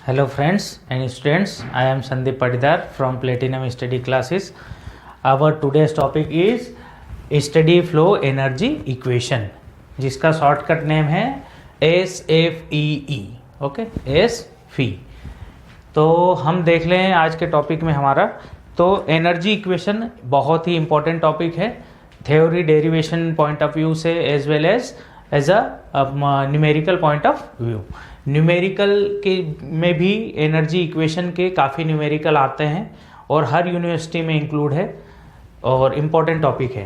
Hello friends and students, I am Sandeep Patidar from Platinum Study Classes. Our today's topic is Steady Flow Energy Equation, जिसका shortcut name है SFEE. Okay, SFE. तो हम देख लें आज के topic में हमारा तो एनर्जी इक्वेशन बहुत ही इम्पोर्टेंट टॉपिक है theory derivation point of view से as well as a numerical point of view. Numerical के में भी एनर्जी इक्वेशन के काफ़ी न्यूमेरिकल आते हैं और हर यूनिवर्सिटी में इंक्लूड है और इम्पोर्टेंट टॉपिक है.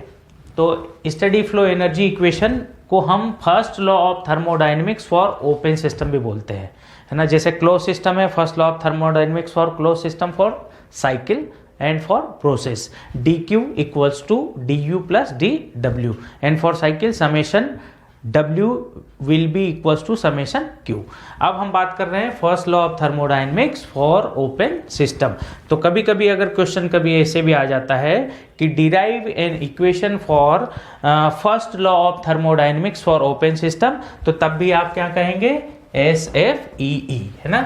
तो स्टडी फ्लो एनर्जी इक्वेशन को हम first law of thermodynamics for open system भी बोलते हैं, है ना. जैसे क्लोज सिस्टम है, first law of thermodynamics for close system for cycle and for process dq equals to du plus dw and for cycle summation w will be equals to summation q. अब हम बात कर रहे हैं first law of thermodynamics for open system. तो कभी कभी अगर क्वेश्चन कभी ऐसे भी आ जाता है कि derive an equation for first law of thermodynamics for open system, तो तब भी आप क्या कहेंगे SFEE, है ना.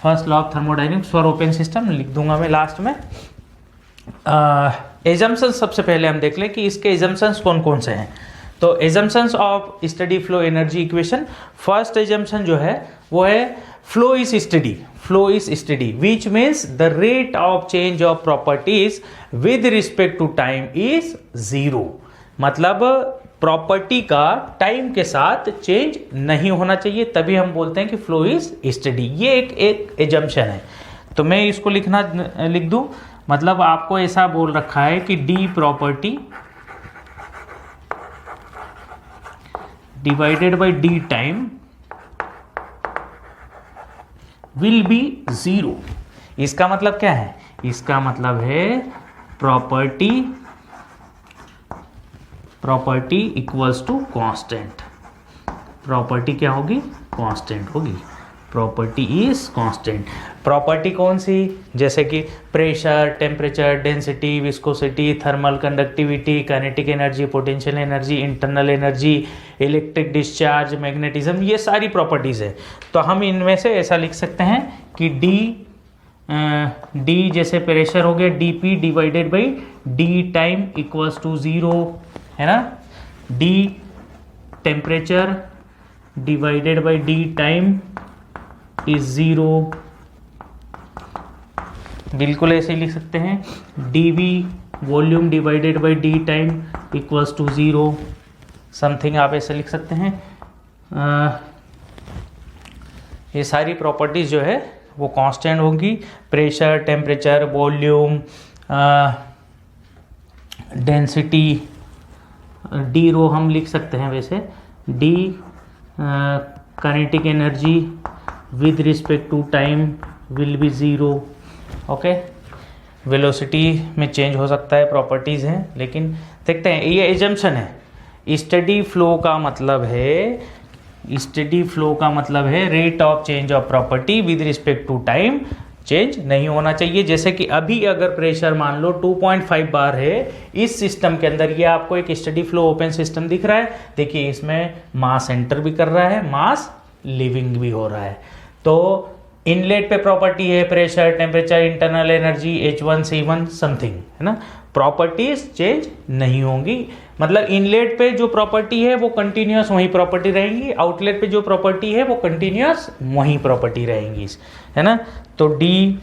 First law of thermodynamics for open system लिख दूंगा मैं लास्ट में. एजम्पशंस सबसे पहले हम देख लें कि इसके एजम्पशंस कौन कौन से हैं. तो assumptions of steady flow energy equation, first assumption जो है वो है flow is steady which means the rate of change of properties with respect to time is zero. मतलब प्रॉपर्टी का टाइम के साथ चेंज नहीं होना चाहिए, तभी हम बोलते हैं कि फ्लो इज स्टडी. ये एक एजम्पशन है. तो मैं इसको लिख दूं, मतलब आपको ऐसा बोल रखा है कि D property divided by D time will be zero. इसका मतलब क्या है? इसका मतलब है property equals to constant. Property क्या होगी? कांस्टेंट होगी. Property is constant. प्रॉपर्टी कौन सी? जैसे कि pressure, temperature, density, viscosity, thermal conductivity, kinetic energy, potential energy, internal energy, electric discharge, magnetism, ये सारी प्रॉपर्टीज है. तो हम इनमें से ऐसा लिख सकते हैं कि डी जैसे प्रेशर हो गया dp divided by D time equals to zero, है ना. D temperature divided by D time is zero. बिल्कुल ऐसे ही लिख सकते हैं. dV volume divided by D time equals to zero. Something आप ऐसे लिख सकते हैं. ये सारी प्रॉपर्टीज जो है वो कांस्टेंट होंगी. Pressure, temperature, volume, density, D rho हम लिख सकते हैं वैसे. D kinetic energy with respect to time will be zero. Okay, velocity में चेंज हो सकता है, प्रॉपर्टीज़ हैं, लेकिन देखते हैं. ये एजम्पशन है. स्टडी फ्लो का मतलब है rate of change of property with respect to time change नहीं होना चाहिए. जैसे कि अभी अगर प्रेशर मान लो 2.5 बार है इस सिस्टम के अंदर, ये आपको एक स्टडी फ्लो ओपन सिस्टम दिख रहा है. देखिए इसमें मास एंटर भी कर रहा है, मास लिविंग भी हो रहा है. तो इनलेट पे प्रॉपर्टी है pressure, temperature, internal energy, H1 C1 something, है ना. प्रॉपर्टीज चेंज नहीं होंगी. मतलब इनलेट पे जो प्रॉपर्टी है वो कंटिन्यूअस वही प्रॉपर्टी रहेंगी, आउटलेट पे जो प्रॉपर्टी है वो कंटिन्यूअस वही प्रॉपर्टी रहेंगी, है ना. तो D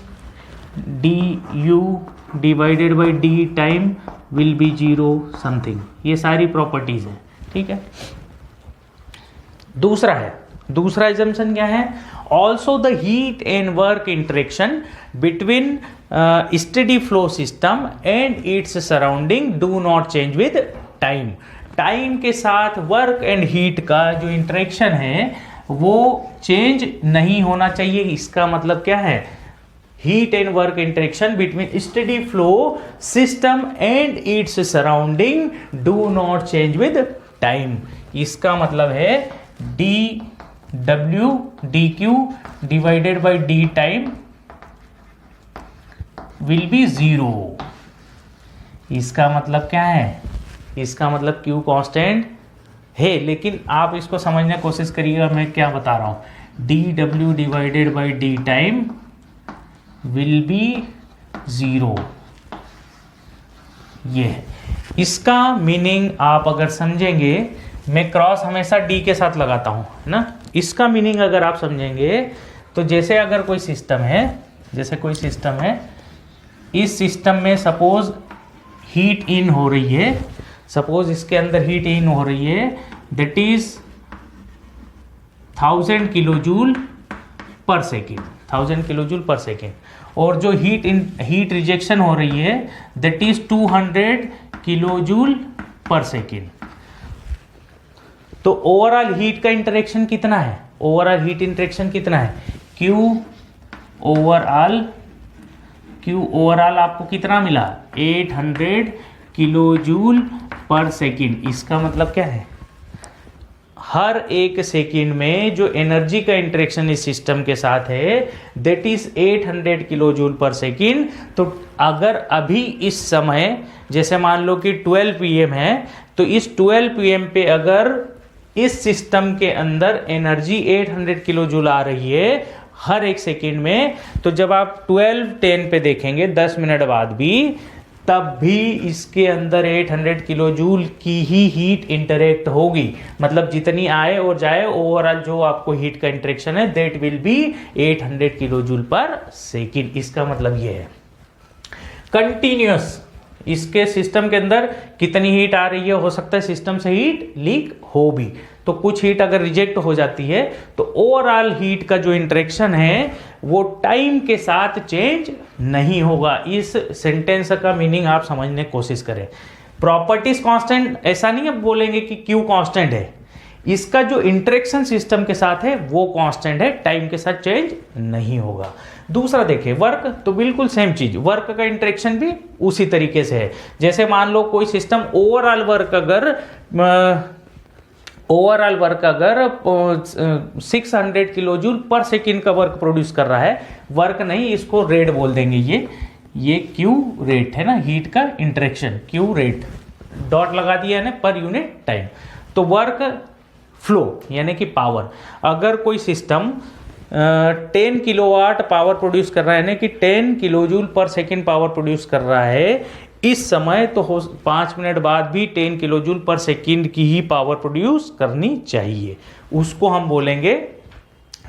you divided by D time will be zero something. ये सारी प्रॉपर्टीज है, ठीक है. दूसरा एजम्पशन क्या है? Also the heat and work interaction between study flow system and its surrounding do not change with time. Time के साथ वर्क एंड हीट का जो इंटरेक्शन है वो चेंज नहीं होना चाहिए. इसका मतलब क्या है? Heat and work interaction between study flow system and its surrounding do not change with time. इसका मतलब है dQ divided by D time will be zero. इसका मतलब क्या है? इसका मतलब Q कांस्टेंट है, लेकिन आप इसको समझने की कोशिश करिएगा मैं क्या बता रहा हूं. dw divided by D time will be 0। ये है इसका मीनिंग। आप अगर समझेंगे, मैं क्रॉस हमेशा डी के साथ लगाता हूं, है ना। इसका मीनिंग अगर आप समझेंगे तो जैसे अगर कोई सिस्टम है, जैसे कोई सिस्टम है, इस सिस्टम में सपोज हीट इन हो रही है, सपोज इसके अंदर हीट इन हो रही है, दैट इज 1000 किलो जूल पर सेकेंड, 1000 किलो जूल पर सेकेंड। और जो हीट रिजेक्शन हो रही है दैट इज 200 किलो जूल पर सेकेंड। तो ओवरऑल हीट का इंटरेक्शन कितना है? ओवरऑल हीट इंटरेक्शन कितना है? Q ओवरऑल आपको कितना मिला? 800 किलो जूल पर सेकेंड। इसका मतलब क्या है? हर एक सेकेंड में जो एनर्जी का इंटरेक्शन इस सिस्टम के साथ है दैट इज 800 किलो जूल पर सेकेंड। तो अगर अभी इस समय जैसे मान लो कि 12 PM है, तो इस 12 PM पे अगर इस सिस्टम के अंदर एनर्जी 800 किलो जूल आ रही है हर एक सेकेंड में, तो जब आप 12:10 पे देखेंगे 10 मिनट बाद भी, तब भी इसके अंदर 800 किलो जूल की ही हीट इंटरेक्ट होगी। मतलब जितनी आए और जाए ओवरऑल जो आपको हीट का इंटरेक्शन है that will B 800 kilo joule पर सेकेंड। इसका मतलब ये है कंटिन्यूअस इसके सिस्टम के अंदर कितनी हीट आ रही है, हो सकता है सिस्टम से हीट लीक हो भी, तो कुछ हीट अगर रिजेक्ट हो जाती है तो ओवरऑल हीट का जो इंटरेक्शन है वो टाइम के साथ चेंज नहीं होगा। इस सेंटेंस का मीनिंग आप समझने की कोशिश करें। प्रॉपर्टीज कांस्टेंट, ऐसा नहीं है बोलेंगे कि क्यू कांस्टेंट है, इसका जो इंटरेक्शन सिस्टम के साथ है वो कांस्टेंट है, टाइम के साथ चेंज नहीं होगा। दूसरा देखिए वर्क, तो बिल्कुल सेम चीज, वर्क का इंटरेक्शन भी उसी तरीके से है। जैसे मान लो कोई सिस्टम ओवरऑल वर्क अगर 600 किलो जूल पर सेकेंड का वर्क प्रोड्यूस कर रहा है, वर्क नहीं इसको रेट बोल देंगे, ये क्यू रेट है ना, हीट का इंटरेक्शन क्यू रेट, डॉट लगा दिया है ना पर यूनिट टाइम। तो वर्क फ्लो यानी कि पावर, अगर कोई सिस्टम 10 किलोवाट पावर प्रोड्यूस कर रहा है, यानी कि 10 किलो जूल पर सेकेंड पावर प्रोड्यूस कर रहा है इस समय, तो 5 मिनट बाद भी 10 किलो जूल पर सेकेंड की ही पावर प्रोड्यूस करनी चाहिए। उसको हम बोलेंगे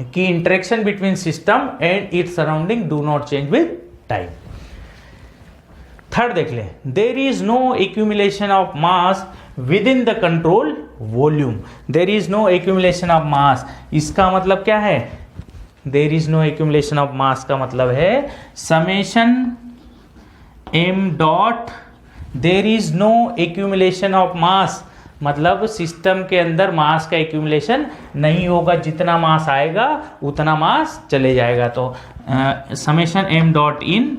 कि interaction between system and its surrounding do not change with time. Third देख लें, there is no accumulation of mass within the control volume. There is no accumulation of mass, इसका मतलब क्या है? There is no accumulation of mass का मतलब है summation m dot there is no accumulation of mass, मतलब system के अंदर मास का एक्यूमुलेशन नहीं होगा, जितना मास आएगा उतना मास चले जाएगा। तो summation m dot in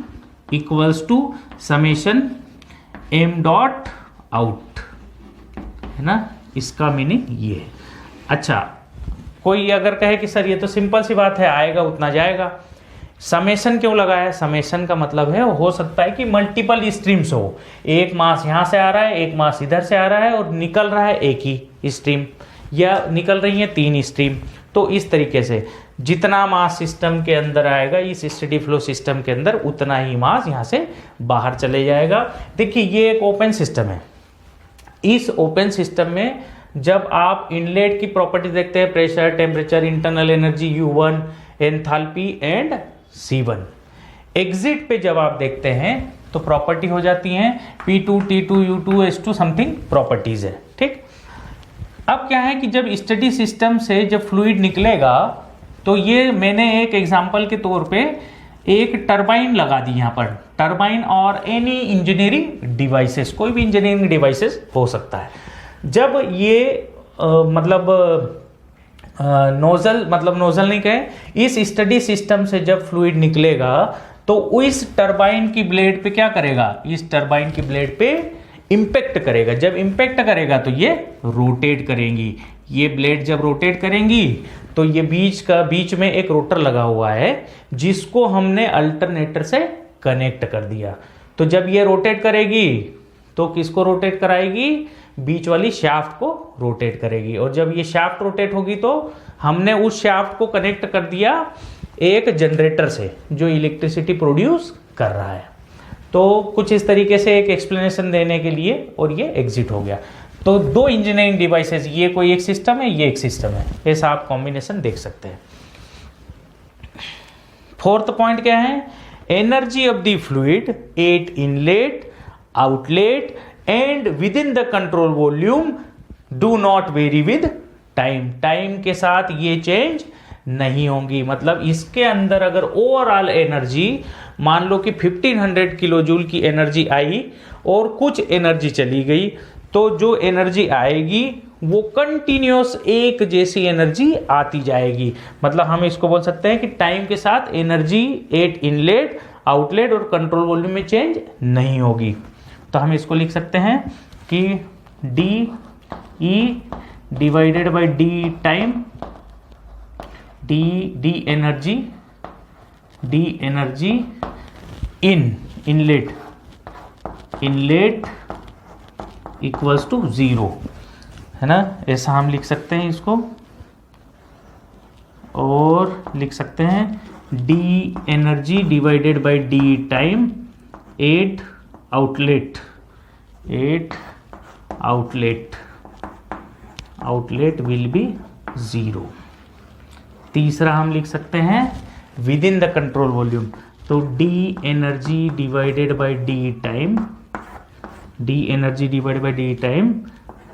equals to summation m dot out, है ना। इसका मीनिंग ये है। अच्छा, कोई अगर कहे कि सर ये तो सिंपल सी बात है, आएगा उतना जाएगा, समेशन क्यों लगाया? समेशन का मतलब है हो सकता है कि मल्टीपल स्ट्रीम्स हो, एक मास यहां से आ रहा है, एक मास इधर से आ रहा है और निकल रहा है एक ही स्ट्रीम, या निकल रही है 3 स्ट्रीम। तो इस तरीके से जितना मास सिस्टम के अंदर आएगा इस स्टेडी फ्लो सिस्टम के अंदर, उतना ही मास यहां से बाहर चले जाएगा। देखिए ये एक ओपन सिस्टम है, इस ओपन सिस्टम में जब आप इनलेट की प्रॉपर्टी देखते हैं, pressure, temperature, internal energy U1, enthalpy and C1, exit पे जब आप देखते हैं तो प्रॉपर्टी हो जाती हैं P2, T2, U2, S2 something properties है, ठीक। अब क्या है कि जब स्टडी सिस्टम से जब फ्लूइड निकलेगा, तो ये मैंने एक एग्जांपल के तौर पे एक टरबाइन लगा दी यहाँ पर, टरबाइन और एनी इंजीनियरिंग डिवाइसेस, कोई भी इंजीनियरिंग डिवाइसेस हो सकता है। जब ये नोजल नहीं कहे, इस स्टडी सिस्टम से जब फ्लूइड निकलेगा तो इस टरबाइन की ब्लेड पे क्या करेगा? इस टरबाइन की ब्लेड पे इंपैक्ट करेगा। जब इंपैक्ट करेगा तो ये रोटेट करेंगी, ये ब्लेड जब रोटेट करेंगी तो ये बीच में एक रोटर लगा हुआ है जिसको हमने अल्टरनेटर से कनेक्ट कर दिया। तो जब ये रोटेट करेगी तो किसको रोटेट कराएगी? बीच वाली शाफ्ट को रोटेट करेगी, और जब ये शाफ्ट रोटेट होगी तो हमने उस शाफ्ट को कनेक्ट कर दिया एक जनरेटर से जो इलेक्ट्रिसिटी प्रोड्यूस कर रहा है। तो कुछ इस तरीके से एक एक्सप्लेनेशन देने के लिए, और ये एग्जिट हो गया। तो दो इंजीनियरिंग डिवाइसेस, ये कोई एक सिस्टम है, ये एक सिस्टम है, ऐसा आप कॉम्बिनेशन देख सकते हैं। फोर्थ पॉइंट क्या है? Energy of the fluid eight inlet, outlet and with in the control volume do not very with time. Time के साथ ये चेंज नहीं होंगी। मतलब इसके अंदर अगर ओवरऑल एनर्जी मान लो कि 1500 किलो जूल की एनर्जी आई और कुछ एनर्जी चली गई, तो जो एनर्जी आएगी वो कंटिन्यूस एक जैसी एनर्जी आती जाएगी। मतलब हम इसको बोल सकते हैं कि टाइम के साथ एनर्जी एट इनलेट, आउटलेट और कंट्रोल वॉल्यूम में चेंज नहीं होगी। तो हम इसको लिख सकते हैं कि D E divided by D time, D energy in inlet equals to 0, है ना। ऐसा हम लिख सकते हैं इसको, और लिख सकते हैं D energy divided by D time at outlet will be 0। तीसरा हम लिख सकते हैं within the control volume, तो D energy divided by D time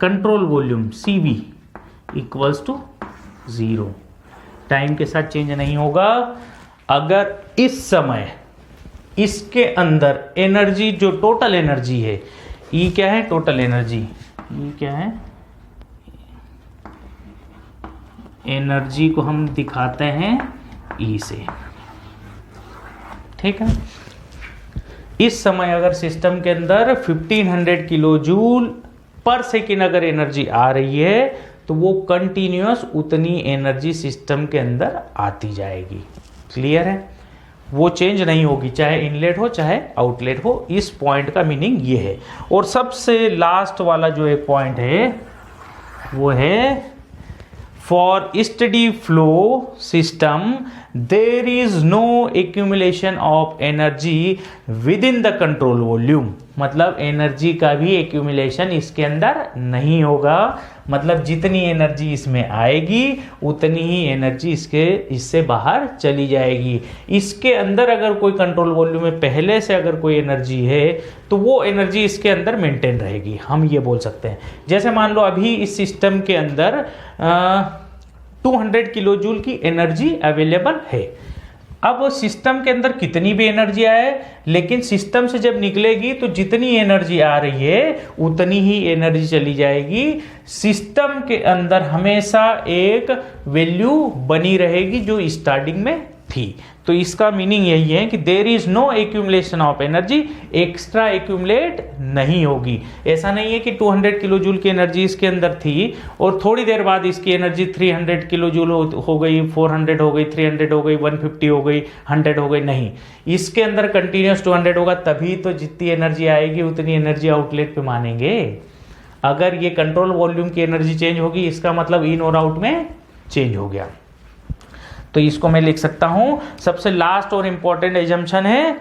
control volume CV equals to 0। Time के साथ चेंज नहीं होगा। अगर इस समय इसके अंदर एनर्जी, जो टोटल एनर्जी है, E क्या है? टोटल एनर्जी, E क्या है? एनर्जी को हम दिखाते हैं E से, ठीक है। इस समय अगर सिस्टम के अंदर 1500 किलो जूल पर सेकेंड अगर एनर्जी आ रही है, तो वो कंटिन्यूअस उतनी एनर्जी सिस्टम के अंदर आती जाएगी। क्लियर है? वो चेंज नहीं होगी, चाहे इनलेट हो चाहे आउटलेट हो। इस पॉइंट का मीनिंग ये है। और सबसे लास्ट वाला जो एक पॉइंट है वो है for steady flow system there is no accumulation of energy within the control volume. मतलब एनर्जी का भी एक्यूमुलेशन इसके अंदर नहीं होगा। मतलब जितनी एनर्जी इसमें आएगी उतनी ही एनर्जी इससे बाहर चली जाएगी। इसके अंदर अगर कोई कंट्रोल वॉल्यूम में पहले से अगर कोई एनर्जी है तो वो एनर्जी इसके अंदर मेंटेन रहेगी, हम ये बोल सकते हैं। जैसे मान लो अभी इस सिस्टम के अंदर 200 किलो जूल की एनर्जी अवेलेबल है। अब सिस्टम के अंदर कितनी भी एनर्जी आए, लेकिन सिस्टम से जब निकलेगी तो जितनी एनर्जी आ रही है उतनी ही एनर्जी चली जाएगी। सिस्टम के अंदर हमेशा एक वैल्यू बनी रहेगी जो स्टार्टिंग में थी। तो इसका मीनिंग यही है कि there is no accumulation of energy, extra accumulate नहीं होगी। ऐसा नहीं है कि 200 किलो जूल की एनर्जी इसके अंदर थी और थोड़ी देर बाद इसकी एनर्जी 300 किलो जूल हो गई, 400 हो गई, 300 हो गई, 150 हो गई, 100 हो गई। नहीं, इसके अंदर कंटिन्यूस 200 होगा, तभी तो जितनी एनर्जी आएगी उतनी एनर्जी आउटलेट पे मानेंगे। अगर ये कंट्रोल वॉल्यूम की एनर्जी चेंज होगी, इसका मतलब इन और आउट में चेंज हो गया। तो इसको मैं लिख सकता हूं, सबसे लास्ट और इंपॉर्टेंट एजम्पशन है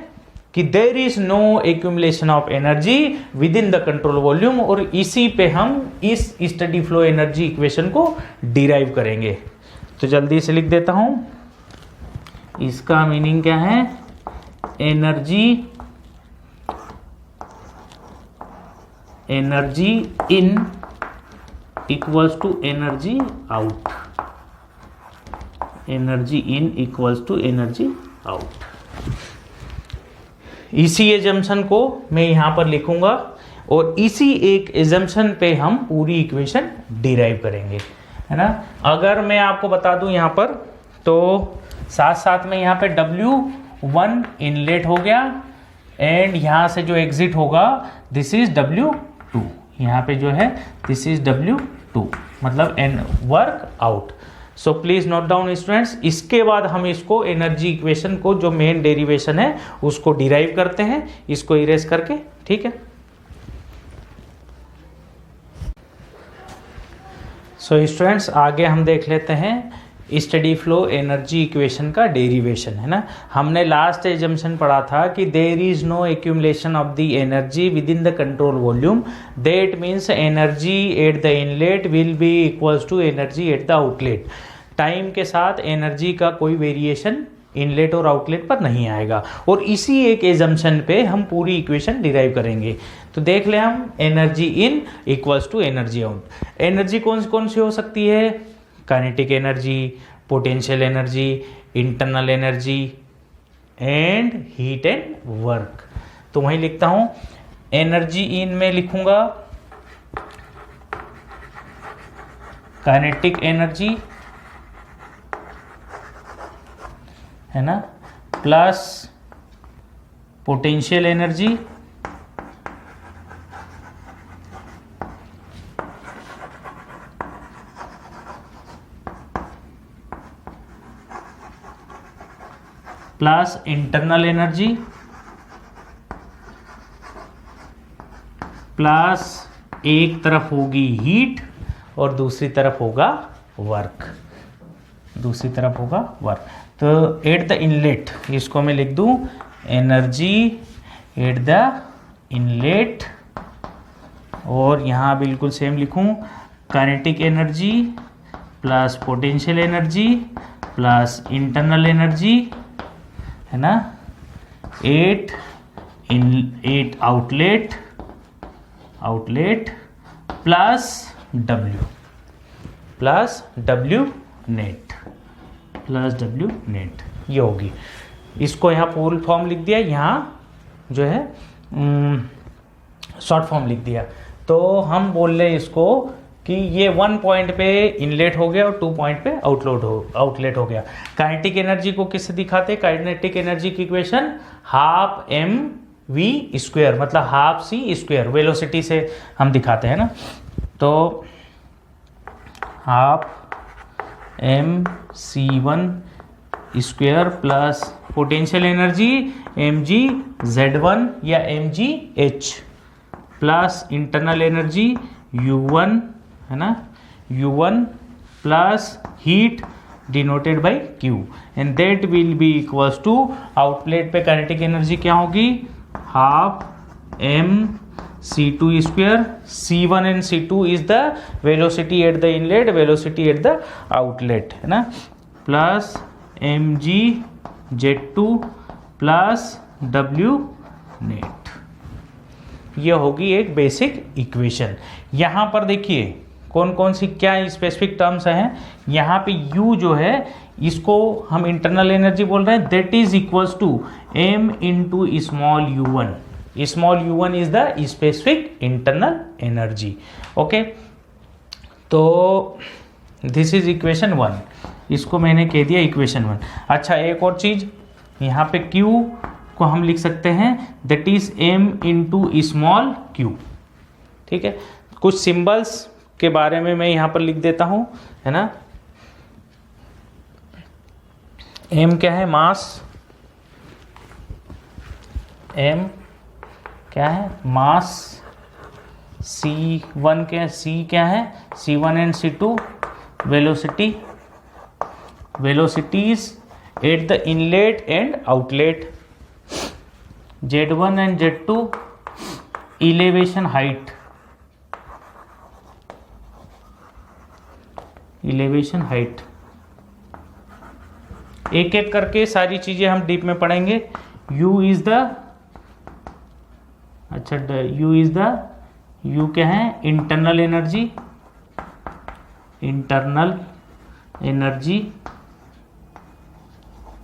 कि there is no accumulation of energy within the control volume. और इसी पे हम इस स्टडी फ्लो एनर्जी इक्वेशन को डिराइव करेंगे। तो जल्दी से लिख देता हूं, इसका मीनिंग क्या है? Energy in equals to energy out, energy in equals to energy out. इसी एजम्पशन को मैं यहां पर लिखूंगा और इसी एक एजम्पशन पे हम पूरी इक्वेशन डिराइव करेंगे, है ना। अगर मैं आपको बता दूं यहां पर, तो साथ साथ में यहां पे W1 इनलेट हो गया एंड यहां से जो एग्जिट होगा दिस इज W2। यहां पे जो है दिस इज W2, मतलब an work out. So please note down students. इसके बाद हम इसको एनर्जी इक्वेशन को जो मेन डेरिवेशन है उसको डिराइव करते हैं, इसको इरेज करके, ठीक है। सो स्टूडेंट्स आगे हम देख लेते हैं स्टडी फ्लो एनर्जी इक्वेशन का डेरिवेशन है ना। हमने लास्ट एजम्पशन पढ़ा था कि there is no accumulation of the energy within the control volume, that means energy at the inlet will be equals to energy at the outlet. Time के साथ energy का कोई वेरिएशन इनलेट और outlet पर नहीं आएगा, और इसी एक एजम्पशन पे हम पूरी इक्वेशन डिराइव करेंगे। तो देख लें हम, energy in equals to energy out. Energy कौन कौन सी हो सकती है? Kinetic energy, potential energy, internal energy and heat and work. तो वहीं लिखता हूं, एनर्जी इन में लिखूंगा काइनेटिक एनर्जी है ना, plus potential energy plus internal energy plus एक तरफ होगी हीट और दूसरी तरफ होगा वर्क, दूसरी तरफ होगा वर्क। तो एट द इनलेट, इसको मैं लिख दूं एनर्जी एट द इनलेट, और यहाँ बिल्कुल सेम लिखूं kinetic energy plus potential energy plus internal energy है ना, eight outlet plus W net ये होगी। इसको यहाँ फुल फॉर्म लिख दिया, यहाँ जो है शॉर्ट फॉर्म लिख दिया। तो हम बोल रहे इसको कि ये 1 पॉइंट पे इनलेट हो गया और 2 पॉइंट पे आउटलेट हो गया। काइनेटिक एनर्जी को किससे दिखाते हैं? काइनेटिक एनर्जी की equation half M V square, मतलब हाफ सी स्क्वायर वेलोसिटी से हम दिखाते हैं ना। तो half M C one square plus potential energy M G Z one या M G H plus internal energy U1 है ना, U1 plus heat denoted by Q and that will be equals to outlet पे kinetic energy क्या होगी? Half M C2 square, C1 and C2 is the velocity at the inlet, velocity at the outlet है ना, plus mg Z2 plus W net. ये होगी एक basic equation. यहाँ पर देखिए कौन कौन सी क्या स्पेसिफिक टर्म्स हैं। यहाँ पे U जो है इसको हम इंटरनल एनर्जी बोल रहे हैं, that is equals to m into small u1। Small u1 is the specific internal energy. Okay, तो दिस इज इक्वेशन 1, इसको मैंने कह दिया इक्वेशन 1। अच्छा, एक और चीज, यहाँ पे Q को हम लिख सकते हैं that is m into small q। ठीक है, कुछ सिंबल्स के बारे में मैं यहाँ पर लिख देता हूँ, है ना। m क्या है? मास। m क्या है? मास। C1 क्या है? C क्या है? C1 and C2 velocity, velocities eight the inlet and outlet. Z1 and Z2 elevation height, elevation height. एक एक करके सारी चीजें हम डीप में पढ़ेंगे। U इज द, अच्छा U इज द, U क्या है? Internal energy, internal energy,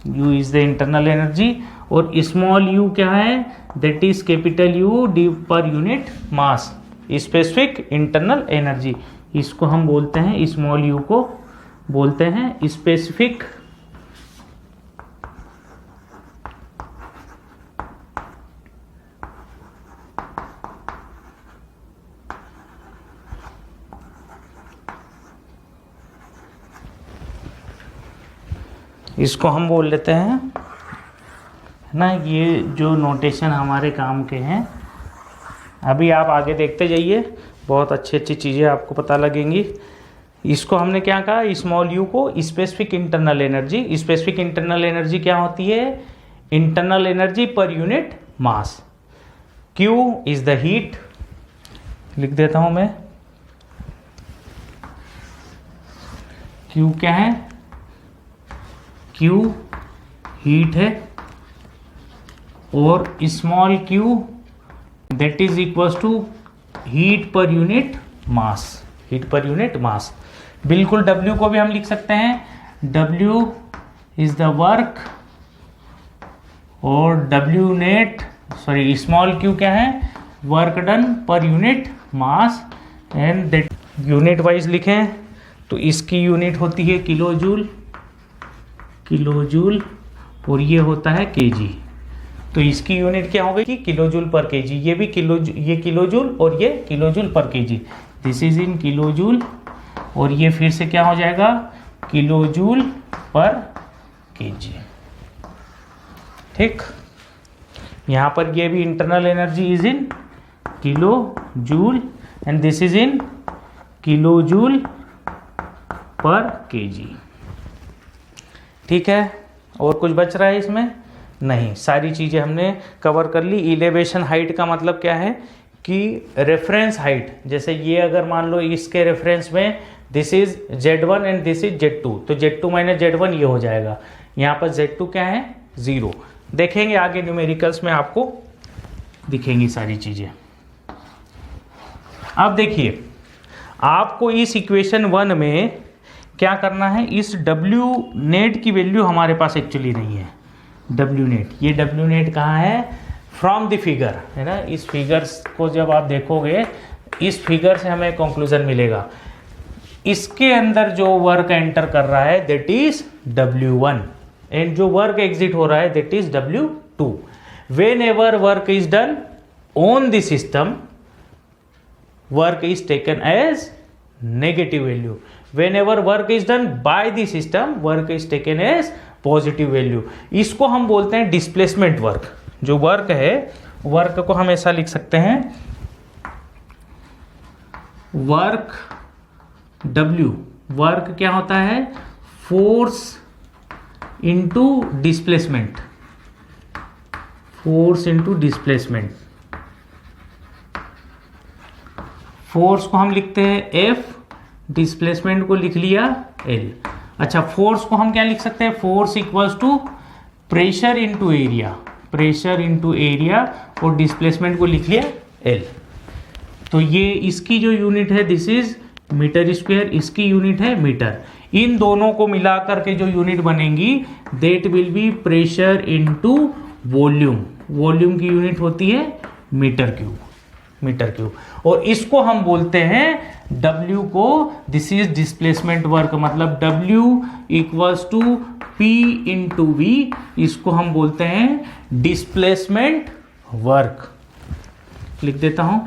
U is the internal energy. और स्मॉल u क्या है? That is capital U D पर यूनिट मास, स्पेसिफिक इंटरनल एनर्जी। इसको हम बोलते हैं, स्मॉल u को बोलते हैं स्पेसिफिक इसको हम बोल लेते हैं ना। ये जो नोटेशन हमारे काम के हैं, अभी आप आगे देखते जाइए, बहुत अच्छी अच्छी चीज़ें आपको पता लगेंगी। इसको हमने क्या कहा, स्मॉल यू को specific internal energy. Specific internal energy क्या होती है, इंटरनल एनर्जी पर unit mass. Q is the heat, लिख देता हूं मैं, Q क्या है, Q हीट है, और small q that is equal to heat पर यूनिट मास, हीट पर यूनिट मास। बिल्कुल W को भी हम लिख सकते हैं, W इज द वर्क, और W net, sorry small q क्या है, वर्क डन पर unit mass, and that unit wise लिखें तो इसकी यूनिट होती है किलो जूल, किलो जूल, और ये होता है kg। तो इसकी यूनिट क्या हो गई कि किलो जूल पर kg, ये भी ये किलो जूल और ये kilo joule per kg, this is in kilo joule, और ये फिर से क्या हो जाएगा, किलो जूल पर kg। ठीक, यहाँ पर ये भी internal energy is in kilo joule and this is in kilo joule per kg। ठीक है, और कुछ बच रहा है इसमें? नहीं, सारी चीज़ें हमने कवर कर ली। इलेवेशन हाइट का मतलब क्या है कि रेफरेंस हाइट, जैसे ये अगर मान लो इसके रेफरेंस में this is Z1 and this is Z2, तो Z2 माइनस Z1 ये हो जाएगा। यहाँ पर Z2 क्या है, 0। देखेंगे आगे न्यूमेरिकल्स में आपको दिखेंगी सारी चीज़ें। अब देखिए, आपको इस इक्वेशन 1 में क्या करना है, इस W नेट की वैल्यू हमारे पास एक्चुअली नहीं है। W नेट, ये W नेट कहाँ है, फ्रॉम द फिगर, है ना। इस फिगर्स को जब आप देखोगे, इस फिगर से हमें कंक्लूजन मिलेगा, इसके अंदर जो वर्क एंटर कर रहा है दैट इज W1, एंड जो वर्क एग्जिट हो रहा है that is W2। Whenever work is done on the system, work is taken as negative value. Whenever work is done by the system, work is taken as positive value. इसको हम बोलते हैं displacement work. जो work है, work को हम ऐसा लिख सकते हैं, वर्क W, वर्क क्या होता है, force into displacement, force into displacement. Force को हम लिखते हैं F, डिस्प्लेसमेंट को लिख लिया L। अच्छा, फोर्स को हम क्या लिख सकते हैं, force equals to pressure into area, pressure into area, और डिस्प्लेसमेंट को लिख लिया L। तो ये इसकी जो यूनिट है दिस इज मीटर स्क्वायर, इसकी यूनिट है मीटर। इन दोनों को मिलाकर के जो यूनिट बनेंगी that will B pressure into volume. Volume की यूनिट होती है मीटर क्यूब, मीटर क्यूब। और इसको हम बोलते हैं W को, दिस इज डिस्प्लेसमेंट वर्क, मतलब W equals to P into V, इसको हम बोलते हैं डिस्प्लेसमेंट वर्क। लिख देता हूं,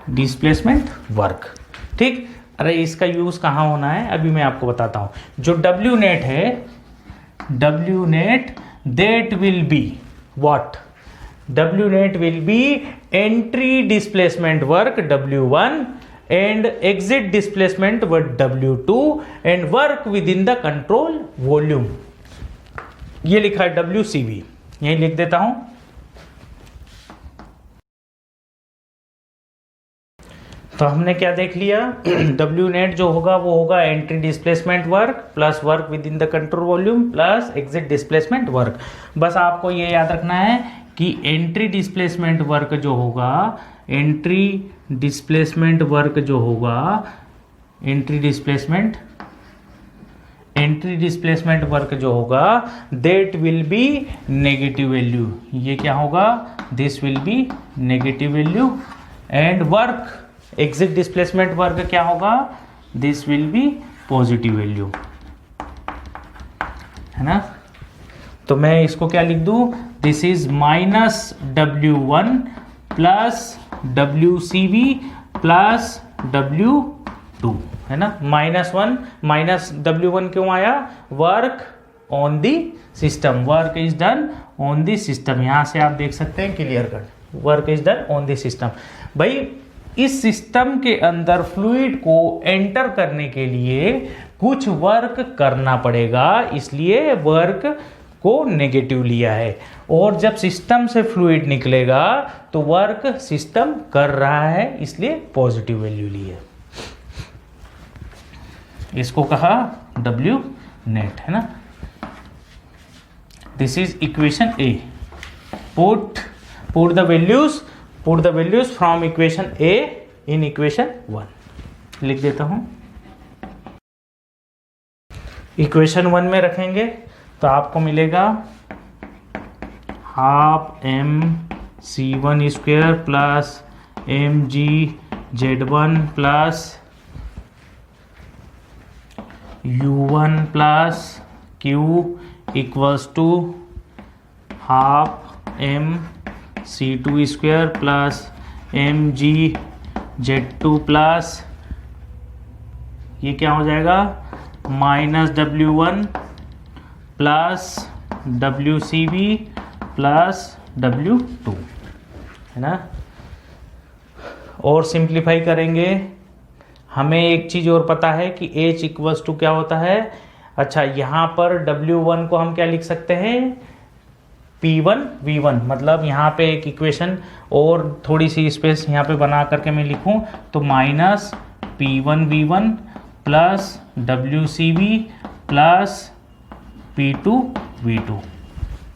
डिस्प्लेसमेंट वर्क। ठीक, अरे इसका यूज कहाँ होना है अभी मैं आपको बताता हूं। जो W नेट है, W net that will be what? W net will be entry displacement work W1 and exit displacement work W2 and work within the control volume। ये लिखा है WCV, यही लिख देता हूं। तो हमने क्या देख लिया, W नेट जो होगा वो होगा entry displacement work plus work with in the control volume plus exit displacement work. बस आपको ये याद रखना है कि एंट्री डिस्प्लेसमेंट वर्क जो होगा, एंट्री डिस्प्लेसमेंट वर्क जो होगा, एंट्री डिस्प्लेसमेंट वर्क जो होगा that will B negative value. ये क्या होगा, this will B negative value, and work exit displacement work क्या होगा, this will B positive value, है ना। तो मैं इसको क्या लिख दूं, this is minus W1 plus WCV plus W2, है ना। -1 माइनस W1 क्यों आया, work on the system, work is done on the system. यहाँ से आप देख सकते हैं clear cut, work is done on the system. भाई इस सिस्टम के अंदर फ्लूइड को एंटर करने के लिए कुछ वर्क करना पड़ेगा, इसलिए वर्क को नेगेटिव लिया है। और जब सिस्टम से फ्लूइड निकलेगा तो वर्क सिस्टम कर रहा है, इसलिए पॉजिटिव वैल्यू ली है। इसको कहा W नेट, है ना। This is equation A. Put the values from equation A in equation 1। लिख देता हूं। इक्वेशन 1 में रखेंगे तो आपको मिलेगा half mc1 square plus mgz1 plus u1 plus q equals to half mc2 square plus mgz2 plus ये क्या हो जाएगा minus W1 plus WCB plus W2, है ना। और सिंप्लीफाई करेंगे, हमें एक चीज़ और पता है कि H इक्वल्स टू क्या होता है। अच्छा, यहाँ पर W1 को हम क्या लिख सकते हैं P1 V1, मतलब यहाँ पे एक इक्वेशन और थोड़ी सी स्पेस यहाँ पे बना करके मैं लिखूँ तो minus P1 V1 plus WCB plus P2 V2।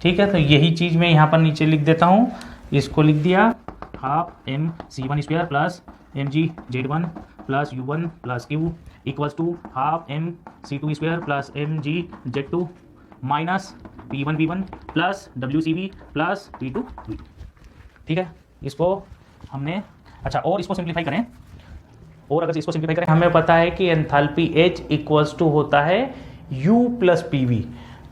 ठीक है, तो यही चीज़ मैं यहाँ पर नीचे लिख देता हूँ। इसको लिख दिया half mc1 square plus mgz1 plus u1 plus q equals to half mc2 square plus mgz2 minus P1 V1 plus WCB plus P2 V2। ठीक है, इसको हमने अच्छा, और इसको सिंप्लीफाई करें, और अगर इसको सिंप्लीफाई करें हमें पता है कि एंथैल्पी H इक्वल्स टू होता है U प्लस PV।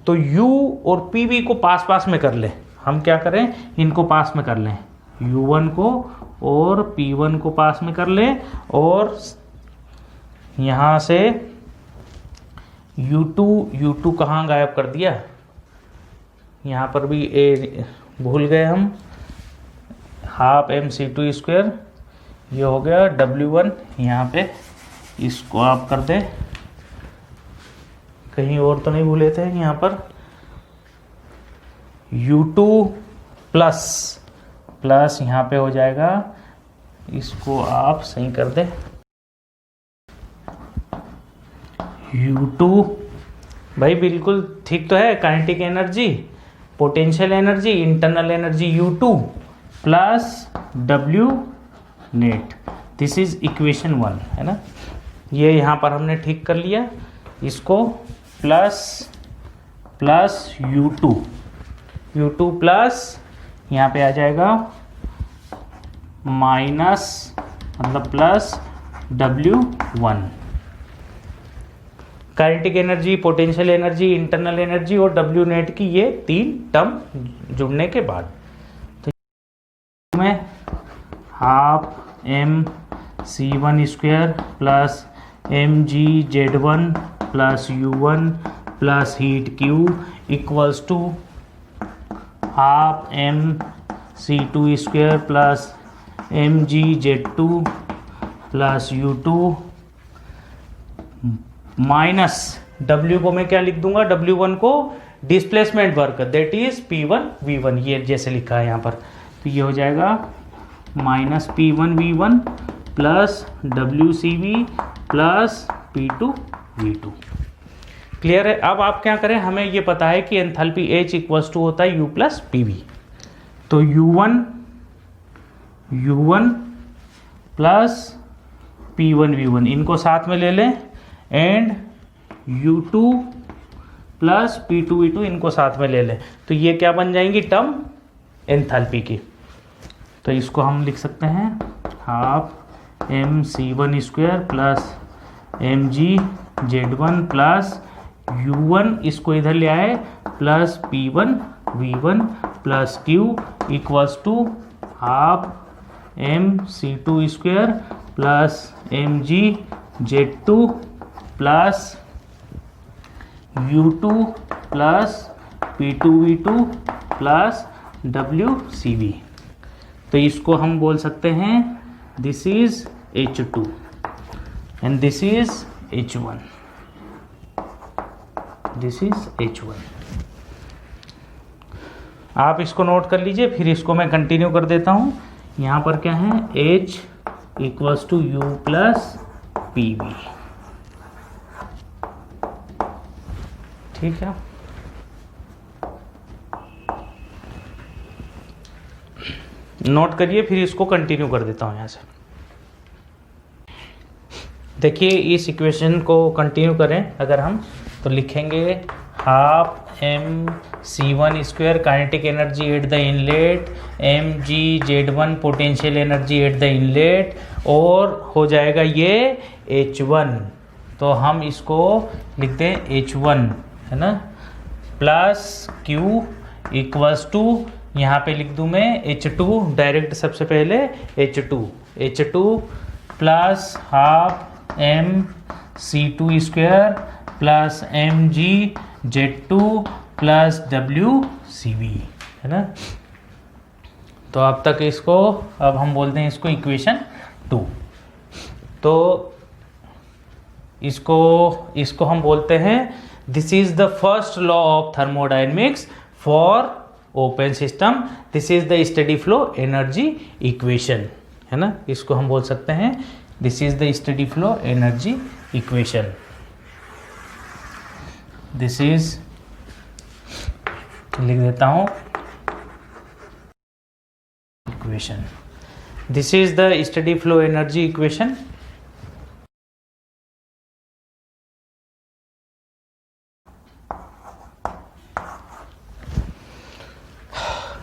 तो U और PV को पास पास में कर लें। हम क्या करें, इनको पास में कर लें, U1 को और P1 को पास में कर लें, और यहाँ से U2 कहाँ गायब कर दिया, यहाँ पर भी A भूल गए हम। हाफ mc2 स्क्वायर ये हो गया W1, यहाँ पे इसको आप कर दें, कहीं और तो नहीं भूले थे यहाँ पर। U2 प्लस यहाँ पे हो जाएगा, इसको आप सही कर दें। U2 भाई बिल्कुल ठीक तो है, kinetic energy, potential energy, internal energy U2 plus W net. This is equation 1, है ना। ये यहाँ पर हमने ठीक कर लिया। इसको प्लस U2 प्लस यहाँ पे आ जाएगा माइनस, मतलब plus W1। Kinetic energy, potential energy, internal energy और W नेट की ये 3 टर्म जुड़ने के बाद तो मैं half mc1 square plus mgz1 plus u1 plus heat q equals to half mc2 square plus mgz2 plus u2 minus W को मैं क्या लिख दूंगा, W1 को displacement work, that is P1 V1, ये जैसे लिखा है यहाँ पर। तो ये हो जाएगा minus P1 V1 plus WCB plus P2 V2। Clear है। अब आप क्या करें, हमें ये पता है कि एंथैल्पी H इक्वल्स टू होता है U प्लस PV। तो U1 प्लस P1 V1 इनको साथ में ले लें, and U2 plus P2 V2 इनको साथ में ले लें। तो ये क्या बन जाएंगी टर्म एंथैल्पी की। तो इसको हम लिख सकते हैं half mc1 square plus mgz1 plus u1, इसको इधर ले आए, plus P1 V1 plus Q equals to half mc2 square plus mgz2 plus U2 plus P2V2 plus WCV। तो इसको हम बोल सकते हैं this is H2 and this is H1, this is H1। आप इसको नोट कर लीजिए, फिर इसको मैं कंटिन्यू कर देता हूं। यहां पर क्या है, H equals to U plus PV। ठीक है, नोट करिए, फिर इसको कंटिन्यू कर देता हूं। यहां से देखिए, इस इक्वेशन को कंटिन्यू करें अगर हम, तो लिखेंगे half mc1 square kinetic energy at the inlet, mgz1 potential energy at the inlet, और हो जाएगा ये H1। तो हम इसको लिखते हैं H1, है ना, प्लस Q इक्वल्स टू, यहाँ पे लिख दूँ मैं H2 डायरेक्ट, सबसे पहले H2 plus half mc2 square plus mgz2 plus WCV, है ना। तो अब तक इसको, अब हम बोलते हैं इसको इक्वेशन 2। तो इसको हम बोलते हैं this is the first law of thermodynamics for open system, this is the steady flow energy equation, है ना। इसको हम बोल सकते हैं this is the steady flow energy equation. This is, लिख देता हूं equation, this is the steady flow energy equation.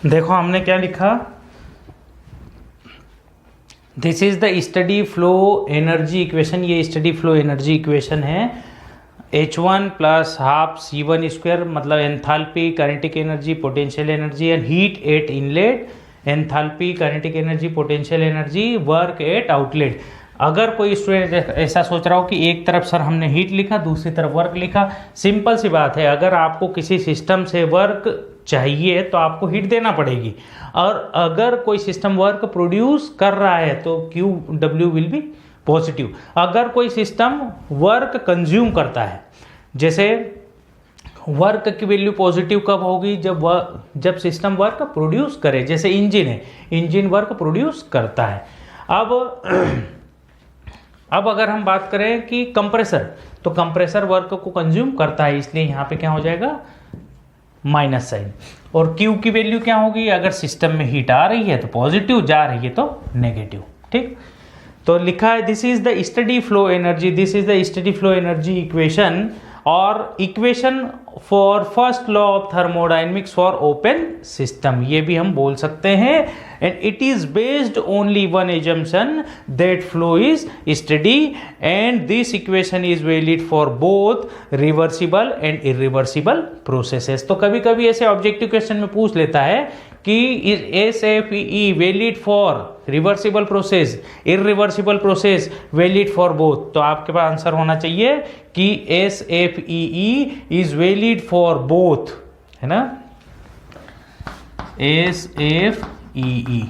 देखो हमने क्या लिखा, this is the steady flow energy equation. ये स्टडी फ्लो एनर्जी इक्वेशन है। H1 plus half C1 square मतलब enthalpy, kinetic energy, potential energy and heat at inlet, enthalpy, kinetic energy, potential energy, work at outlet. अगर कोई student ऐसा सोच रहा हो कि एक तरफ सर हमने हीट लिखा, दूसरी तरफ वर्क लिखा, सिंपल सी बात है, अगर आपको किसी सिस्टम से वर्क चाहिए तो आपको हीट देना पड़ेगी, और अगर कोई सिस्टम वर्क प्रोड्यूस कर रहा है तो QW विल बी पॉजिटिव। अगर कोई सिस्टम वर्क कंज्यूम करता है, जैसे वर्क की वैल्यू पॉजिटिव कब होगी, जब सिस्टम वर्क प्रोड्यूस करे। जैसे इंजन है, इंजन वर्क प्रोड्यूस करता है। अब अगर हम बात करें कि कंप्रेसर, तो कंप्रेसर वर्क को कंज्यूम करता है, इसलिए यहाँ पे क्या हो जाएगा, माइनस साइन। और Q की वैल्यू क्या होगी, अगर सिस्टम में हीट आ रही है तो पॉजिटिव, जा रही है तो नेगेटिव। ठीक, तो लिखा है this is the steady flow energy, this is the steady flow energy equation, और equation for first law of thermodynamics for open system, ये भी हम बोल सकते हैं। And it is based only one assumption that flow is steady, and this equation is valid for both reversible and irreversible processes. तो कभी कभी ऐसे ऑब्जेक्टिव क्वेश्चन में पूछ लेता है कि SFE valid for reversible process, irreversible process valid for both. तो आपके पास आंसर होना चाहिए कि SFE is valid for both, है ना। SFE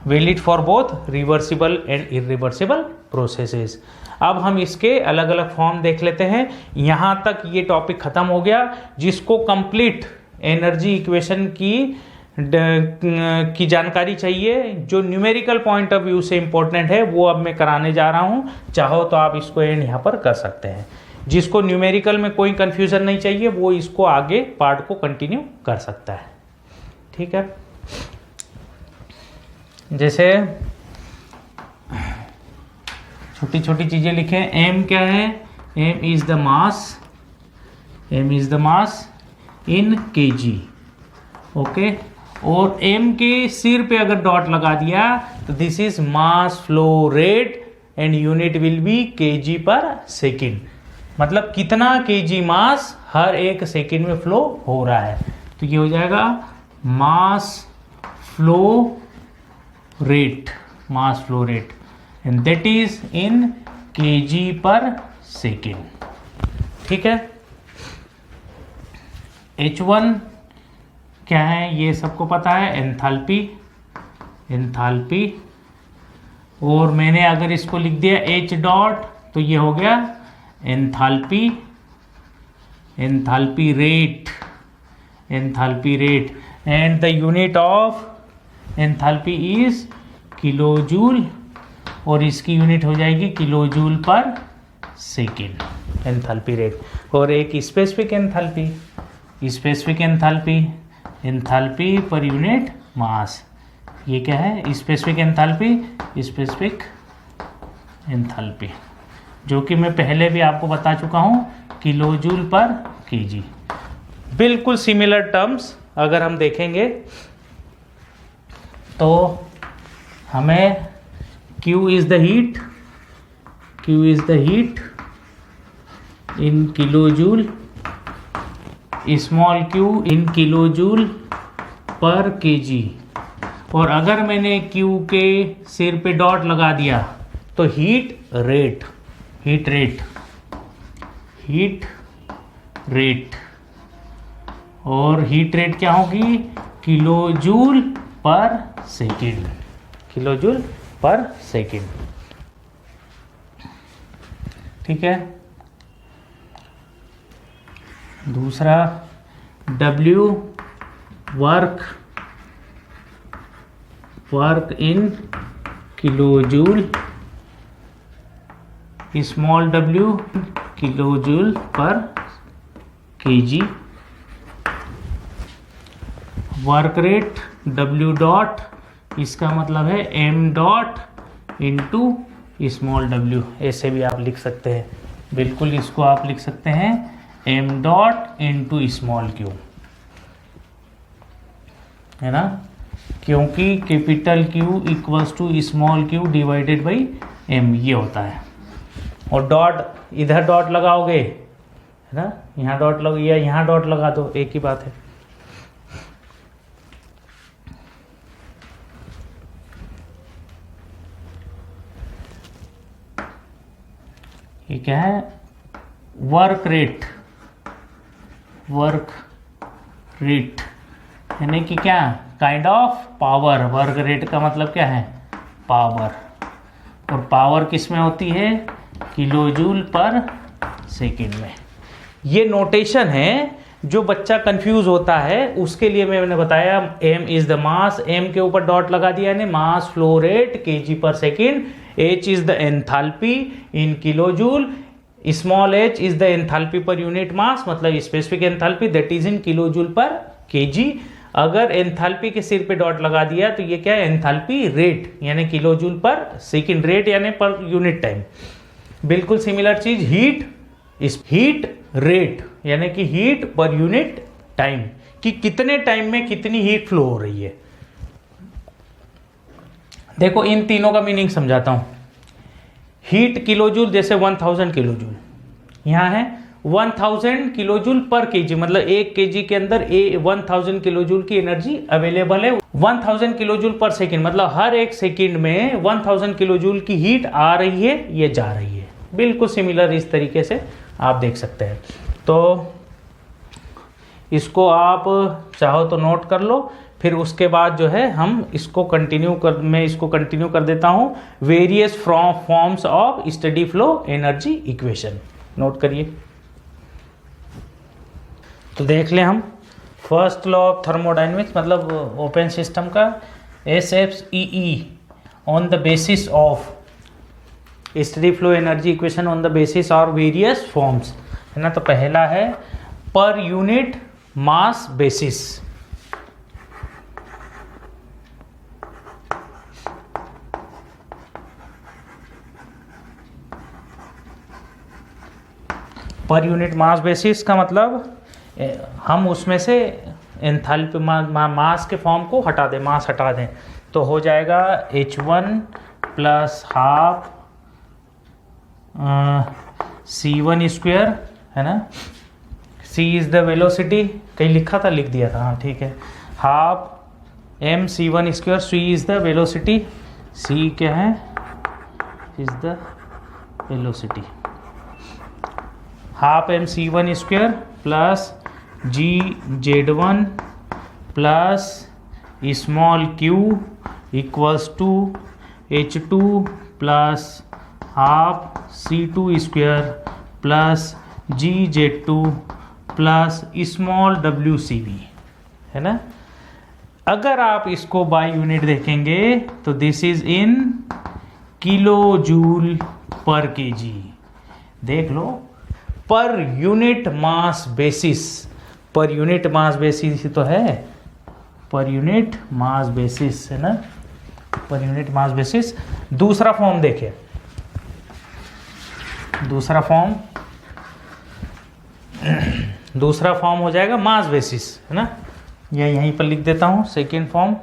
valid for both reversible and irreversible processes. अब हम इसके अलग अलग फॉर्म देख लेते हैं। यहां तक ये टॉपिक खत्म हो गया। जिसको कंप्लीट एनर्जी इक्वेशन की जानकारी चाहिए, जो न्यूमेरिकल पॉइंट ऑफ व्यू से इंपॉर्टेंट है, वो अब मैं कराने जा रहा हूं। चाहो तो आप इसको एंड यहाँ पर कर सकते हैं। जिसको न्यूमेरिकल में कोई कंफ्यूजन नहीं चाहिए, वो इसको आगे पार्ट को कंटिन्यू कर सकता है। ठीक है, जैसे छोटी छोटी चीजें लिखें। m क्या है, m is the mass, m is the mass in kg। Okay, और m के सिर पे अगर डॉट लगा दिया तो this is mass flow rate and unit will be kg per second. मतलब कितना kg मास हर एक सेकेंड में फ्लो हो रहा है। तो ये हो जाएगा मास flow rate, mass flow rate, and that is in kg per second. ठीक है, H1 क्या है ये सबको पता है, एंथैल्पी, एंथैल्पी। और मैंने अगर इसको लिख दिया H डॉट तो ये हो गया enthalpy, enthalpy rate, enthalpy rate. And the unit of enthalpy is kilojoule, और इसकी यूनिट हो जाएगी किलोजूल पर सेकेंड, एंथैल्पी रेट। और एक specific enthalpy, specific enthalpy, enthalpy per unit mass. ये क्या है, स्पेसिफिक एंथैल्पी, स्पेसिफिक एंथैल्पी, जो कि मैं पहले भी आपको बता चुका हूँ, किलोजूल पर केजी। बिल्कुल सिमिलर टर्म्स अगर हम देखेंगे तो हमें Q is the heat, Q is the heat in kilojoule, small q in kilojoule पर केजी। और अगर मैंने Q के सिर पे डॉट लगा दिया तो heat rate, heat rate, heat rate, और हीट रेट क्या होगी, किलोजूल पर सेकेंड, किलोजूल पर सेकेंड। ठीक है। दूसरा W work, work in kilojoule, small w kilojoule पर KG. Work rate W dot, इसका मतलब है m dot into small w, ऐसे भी आप लिख सकते हैं। बिल्कुल इसको आप लिख सकते हैं m dot into small q, है ना, क्योंकि capital Q equals to small q divided by m, ये होता है। और डॉट, इधर डॉट लगाओगे, है ना, यहाँ डॉट लग या यहाँ डॉट लगा दो, एक ही बात है। ये क्या है, वर्क रेट, वर्क रेट यानी कि क्या, kind of power. Work rate का मतलब क्या है, पावर। और पावर किस में होती है, किलोजूल पर सेकेंड में। ये नोटेशन है, जो बच्चा कंफ्यूज होता है उसके लिए मैंने बताया। m is the mass, m के ऊपर डॉट लगा दिया यानी mass flow rate kg per second. h is the enthalpy in kilojoule, small h is the enthalpy per unit mass, मतलब specific enthalpy that is in kilojoule per kg। अगर enthalpy के सिर पे डॉट लगा दिया तो ये क्या है, एंथैल्पी रेट यानी किलोजूल पर सेकेंड, रेट यानी पर यूनिट टाइम। बिल्कुल सिमिलर चीज हीट, इस हीट रेट यानी कि हीट पर यूनिट टाइम, कि कितने टाइम में कितनी हीट फ्लो हो रही है। देखो इन तीनों का मीनिंग समझाता हूं। हीट किलोजूल, जैसे 1000 किलोजूल, यहां है 1000 किलोजूल पर केजी, मतलब एक केजी के अंदर 1000 किलोजूल की एनर्जी अवेलेबल है। 1000 किलोजूल पर सेकेंड मतलब हर एक सेकेंड में 1000 किलोजूल की हीट आ रही है, ये जा रही है। बिल्कुल सिमिलर इस तरीके से आप देख सकते हैं। तो इसको आप चाहो तो नोट कर लो, फिर उसके बाद जो है हम इसको कंटिन्यू कर, मैं इसको कंटिन्यू कर देता हूं। Various forms of steady flow energy equation, note करिए। तो देख लें हम फर्स्ट लॉ ऑफ थर्मोडायनेमिक्स, मतलब ओपन सिस्टम का, SFEE on the basis of steady flow energy equation on the basis और वेरियस फॉर्म्स, है ना। तो पहला है per unit mass basis, per unit mass basis का मतलब हम उसमें से एंथैल्पी मास के फॉर्म को हटा दें, मास हटा दें, तो हो जाएगा H1 plus half C1 square, है ना। C इज द वेलोसिटी, कहीं लिखा था, लिख दिया था, हाँ ठीक है। Half m C1 square, C is the velocity, C क्या है, is the velocity. Half m C1 square plus GZ1 plus small q equals to H2 plus half C2 square plus GZ2 plus small WCV, है ना। अगर आप इसको bye unit देखेंगे तो this is in kilo joule पर kg. देख लो, per unit mass basis, per unit mass basis ही तो है, पर यूनिट मास बेसिस, है ना, पर यूनिट मास बेसिस। दूसरा फॉर्म देखें, दूसरा फॉर्म हो जाएगा मास बेसिस, है ना। या यहीं पर लिख देता हूँ सेकेंड फॉर्म।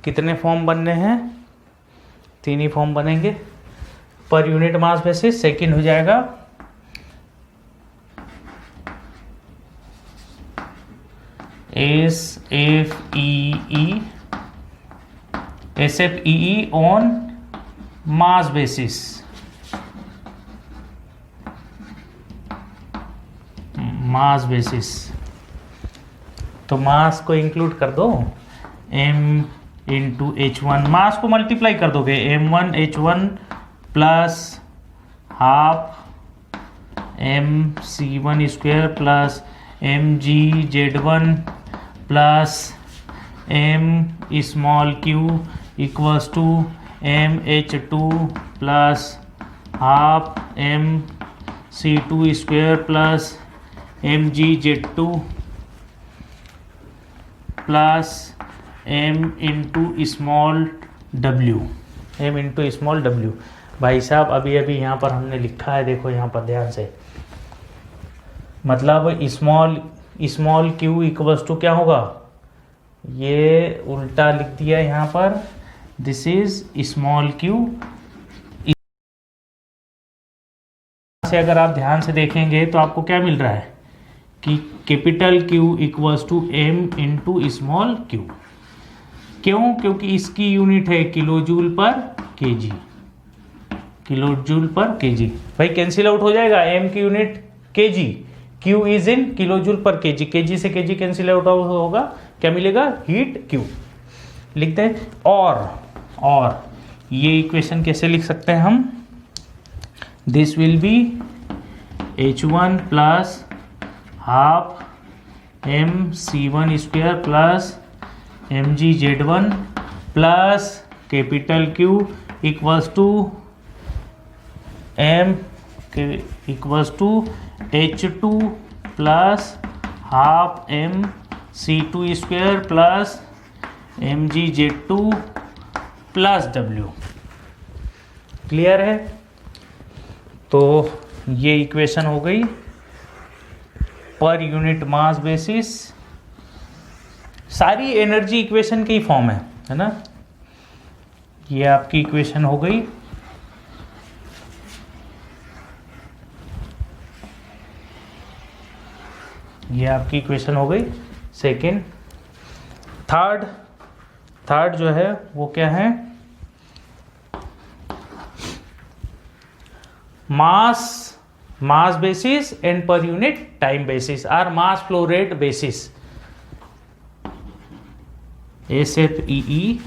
कितने फॉर्म बनने हैं? 3 ही फॉर्म बनेंगे। पर यूनिट मास बेसिस सेकेंड हो जाएगा SFEE on mass basis, mass basis. तो मास को इंक्लूड कर दो, m इंटू H1, मास को मल्टीप्लाई कर दोगे, M1 H1 plus half MC1 square plus MGZ1 plus M small q equals to MH2 plus half MC2 square plus MGZ2 plus m into small w, m into small w। भाई साहब अभी अभी यहाँ पर हमने लिखा है, देखो यहाँ पर ध्यान से, मतलब स्मॉल q इक्वल्स टू क्या होगा, ये उल्टा लिख दिया यहाँ पर, दिस इज स्मॉल q। से अगर आप ध्यान से देखेंगे तो आपको क्या मिल रहा है कि capital Q equals to m into small q। क्यों? क्योंकि इसकी यूनिट है किलो जूल पर केजी, किलो जूल पर केजी। भाई कैंसिल आउट हो जाएगा, m की unit KG, q is in kilo joule पर केजी, केजी से केजी कैंसिल आउट होगा, क्या मिलेगा, हीट q। लिखते हैं। और ये इक्वेशन कैसे लिख सकते हैं हम, this will be H1 plus half MC1 square plus MGZ1 plus capital Q equals to M equals to H2 plus half MC2 square plus MGZ2 plus W। Clear है? तो ये इक्वेशन हो गई पर यूनिट मास बेसिस। सारी energy equation की form है ना। ये आपकी इक्वेशन हो गई। ये आपकी इक्वेशन हो गई सेकेंड। थर्ड जो है वो क्या है, mass basis and per unit time basis or mass flow rate basis, SFEE।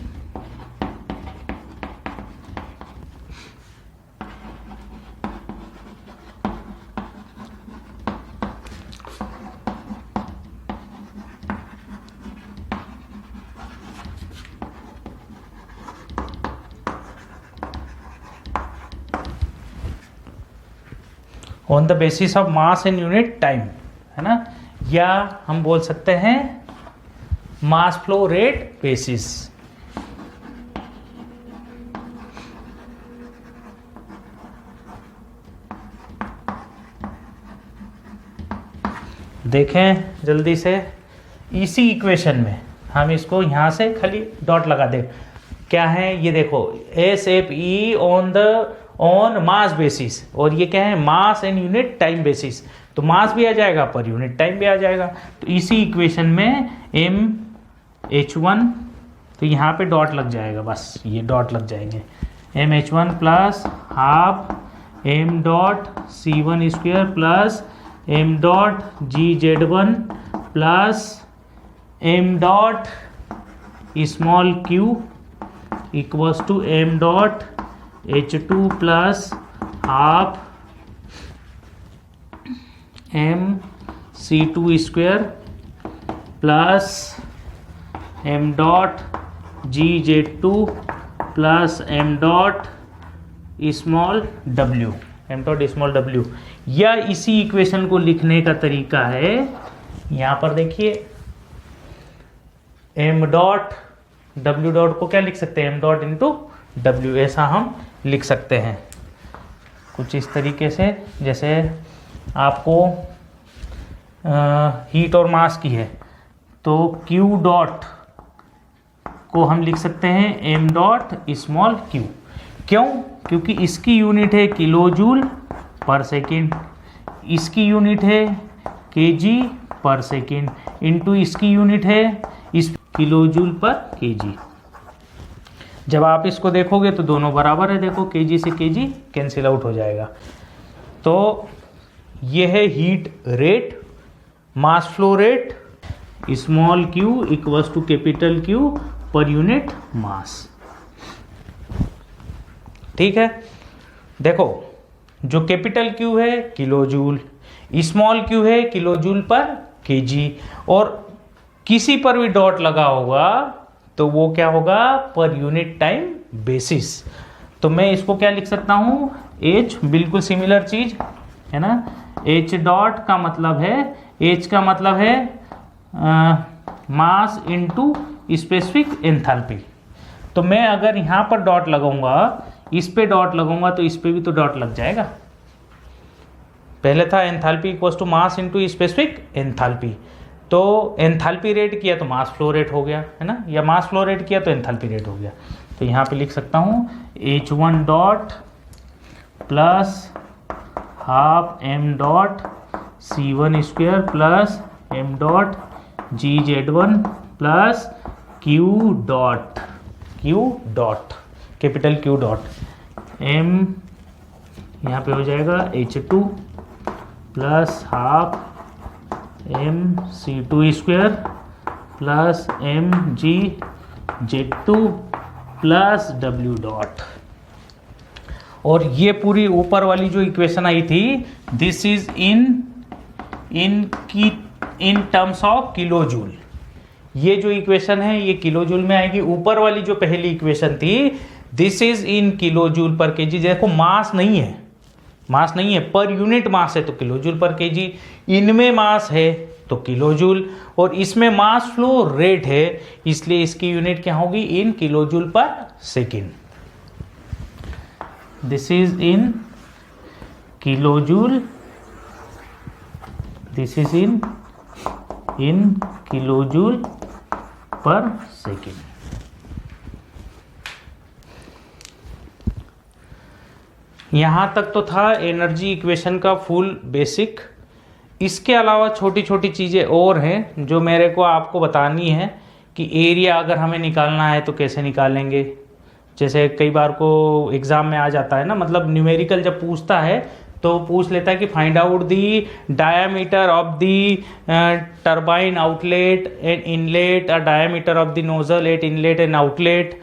On the basis of mass in unit time, है ना, या हम बोल सकते हैं मास फ्लो रेट बेसिस। देखें जल्दी से, इसी इक्वेशन में हम इसको यहां से खाली डॉट लगा दें। क्या है ये देखो, SFE ऑन मास बेसिस, और ये क्या है, mass and unit time basis. तो मास भी आ जाएगा, पर यूनिट टाइम भी आ जाएगा। तो इसी इक्वेशन में MH1, तो यहाँ पे डॉट लग जाएगा, बस ये डॉट लग जाएंगे। MH1 plus half M dot C1 square plus M dot GZ1 plus M dot small q equals to M dot H2 plus half M C2 square plus M dot GZ2 plus M dot small w, M dot small w। या इसी equation को लिखने का तरीका है, यहां पर देखिए एम डॉट w डॉट को क्या लिख सकते हैं, एम डॉट इंटू w, ऐसा हम लिख सकते हैं कुछ इस तरीके से। जैसे आपको हीट और मास की है तो q डॉट को हम लिख सकते हैं एम डॉट स्मॉल q। क्यों? क्योंकि इसकी यूनिट है किलो जूल पर सेकेंड, इसकी यूनिट है kg पर सेकेंड, इंटू इसकी यूनिट है इस किलो जूल पर kg। जब आप इसको देखोगे तो दोनों बराबर है, देखो kg से kg कैंसिल आउट हो जाएगा। तो ये है heat rate, mass flow rate, small q equals to capital Q per unit mass. ठीक है, देखो जो कैपिटल Q है किलो जूल, स्मॉल q है किलो जूल पर kg, और किसी पर भी डॉट लगा होगा तो वो क्या होगा, पर यूनिट टाइम बेसिस। तो मैं इसको क्या लिख सकता हूं, h, बिल्कुल सिमिलर चीज है ना, h डॉट का मतलब है, h का मतलब है मास इनटू स्पेसिफिक एंथैल्पी। तो मैं अगर यहां पर डॉट लगाऊंगा, इस पे डॉट लगाऊंगा तो इस पे भी तो डॉट लग जाएगा। पहले था enthalpy equals to mass into specific enthalpy, तो एंथैल्पी रेट किया तो मास फ्लो रेट हो गया है ना, या मास फ्लो रेट किया तो एंथैल्पी रेट हो गया। तो यहाँ पे लिख सकता हूँ H1 dot plus half M dot C1 square plus M dot GZ1 plus Q dot capital Q dot M, यहाँ पे हो जाएगा H2 plus half M C2 square plus M GZ2 plus W dot. और ये पूरी ऊपर वाली जो इक्वेशन आई थी, this is in terms of kilo joule. ये जो इक्वेशन है ये किलो जूल में आएगी। ऊपर वाली जो पहली इक्वेशन थी, this is in kilo joule पर केजी। देखो मास नहीं है, मास नहीं है, पर यूनिट मास है तो किलो जूल पर केजी। इनमें मास है तो किलो जूल, और इसमें मास फ्लो रेट है, इसलिए इसकी यूनिट क्या होगी, इन किलो जूल पर second. This is in kilo joule, this is in kilo joule पर सेकेंड। यहां तक तो था एनर्जी इक्वेशन का फुल बेसिक। इसके अलावा छोटी छोटी चीज़ें और हैं जो मेरे को आपको बतानी है कि एरिया अगर हमें निकालना है तो कैसे निकालेंगे। जैसे कई बार को एग्ज़ाम में आ जाता है ना, मतलब न्यूमेरिकल जब पूछता है तो पूछ लेता है कि find out the diameter of the turbine outlet and inlet, diameter of the nozzle eight inlet and outlet.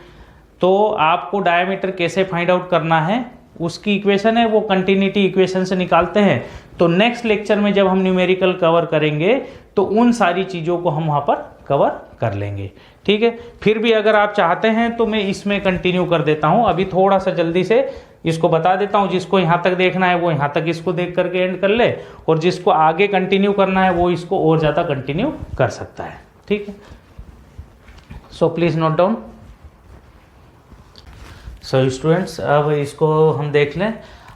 तो आपको डायामीटर कैसे फाइंड आउट करना है, उसकी इक्वेशन है वो कंटिन्यूटी इक्वेशन से निकालते हैं। तो नेक्स्ट लेक्चर में जब हम न्यूमेरिकल कवर करेंगे तो उन सारी चीज़ों को हम वहाँ पर कवर कर लेंगे। ठीक है, फिर भी अगर आप चाहते हैं तो मैं इसमें कंटिन्यू कर देता हूँ। अभी थोड़ा सा जल्दी से इसको बता देता हूँ। जिसको यहाँ तक देखना है वो यहाँ तक इसको देख करके एंड कर ले, और जिसको आगे कंटिन्यू करना है वो इसको और ज़्यादा कंटिन्यू कर सकता है। ठीक है, so please note down. So students, अब इसको हम देख लें,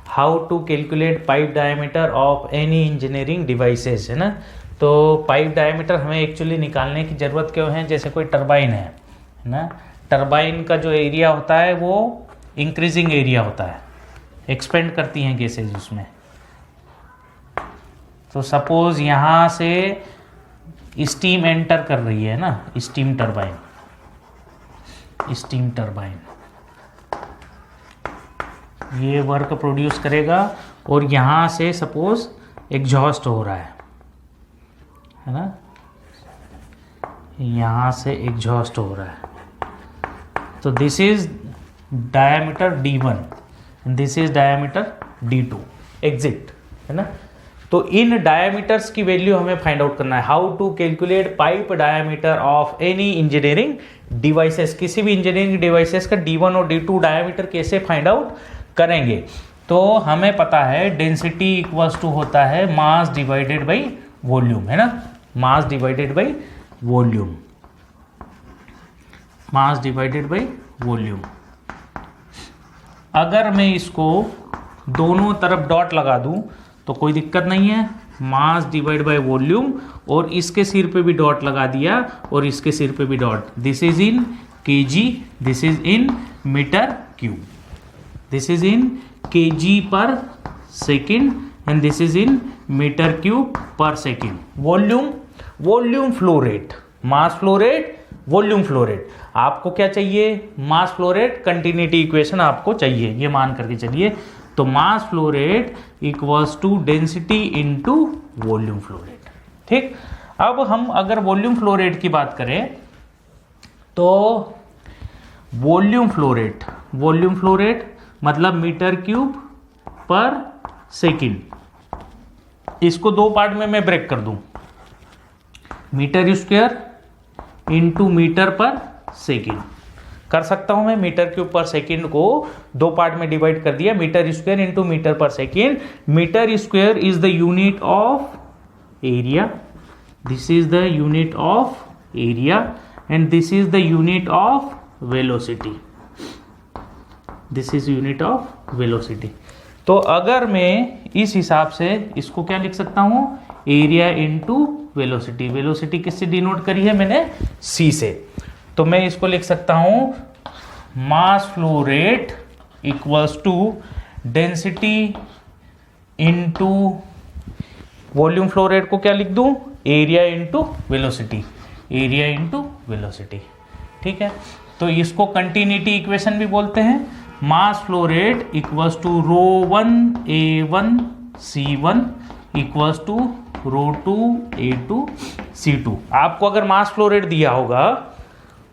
how to calculate pipe diameter of any engineering devices, है ना। तो पाइप डायमीटर हमें एक्चुअली निकालने की ज़रूरत क्यों है, जैसे कोई टरबाइन है ना, टरबाइन का जो एरिया होता है वो इंक्रीजिंग एरिया होता है, एक्सपेंड करती हैं गैसेज उसमें। तो सपोज यहाँ से स्टीम एंटर कर रही है ना, स्टीम टरबाइन ये वर्क प्रोड्यूस करेगा, और यहाँ से सपोज एग्जॉस्ट हो रहा है ना, यहाँ से एग्जॉस्ट हो रहा है, तो this is diameter D1, this is diameter D2, exit है ना। तो इन डायमीटर्स की वैल्यू हमें फाइंड आउट करना है। How to calculate pipe diameter of any engineering devices, किसी भी इंजीनियरिंग डिवाइसेस का D1 और D2 डायमीटर कैसे फाइंड आउट करेंगे। तो हमें पता है डेंसिटी इक्वल्स टू होता है मास डिवाइडेड बाई वॉल्यूम, है ना, मास divided by volume, mass divided by volume. अगर मैं इसको दोनों तरफ डॉट लगा दूं तो कोई दिक्कत नहीं है, मास डिवाइड बाय वॉल्यूम, और इसके सिर पे भी डॉट लगा दिया और इसके सिर पे भी dot. This is in kg, this is in metre cube, this is in kg per second and this is in metre cube per second. Volume, volume flow rate, mass flow rate, volume flow rate. आपको क्या चाहिए, mass flow rate continuity equation आपको चाहिए, ये मान करके चलिए। तो mass flow rate equals to density into volume flow rate. ठीक, अब हम अगर वॉल्यूम फ्लो रेट की बात करें तो volume flow rate, volume flow rate मतलब मीटर क्यूब पर सेकेंड। इसको दो पार्ट में मैं ब्रेक कर दूं, metre square into metre per second कर सकता हूं मैं। मीटर क्यूब पर सेकेंड को दो पार्ट में डिवाइड कर दिया, metre square into metre per second. Metre square is the unit of area, this is the unit of area and this is the unit of velocity, this is unit of velocity. तो अगर मैं इस हिसाब से इसको क्या लिख सकता हूं, एरिया इंटू वेलोसिटी। वेलोसिटी किससे डिनोट करी है मैंने, C से। तो मैं इसको लिख सकता हूं mass flow rate equals to density into volume flow rate को क्या लिख दूं, area into velocity, area into velocity. ठीक है, तो इसको कंटिन्यूटी इक्वेशन भी बोलते हैं। Mass flow rate equals to ρ1 A1 C1 equals to ρ2 A2 C2। आपको अगर मास फ्लो रेट दिया होगा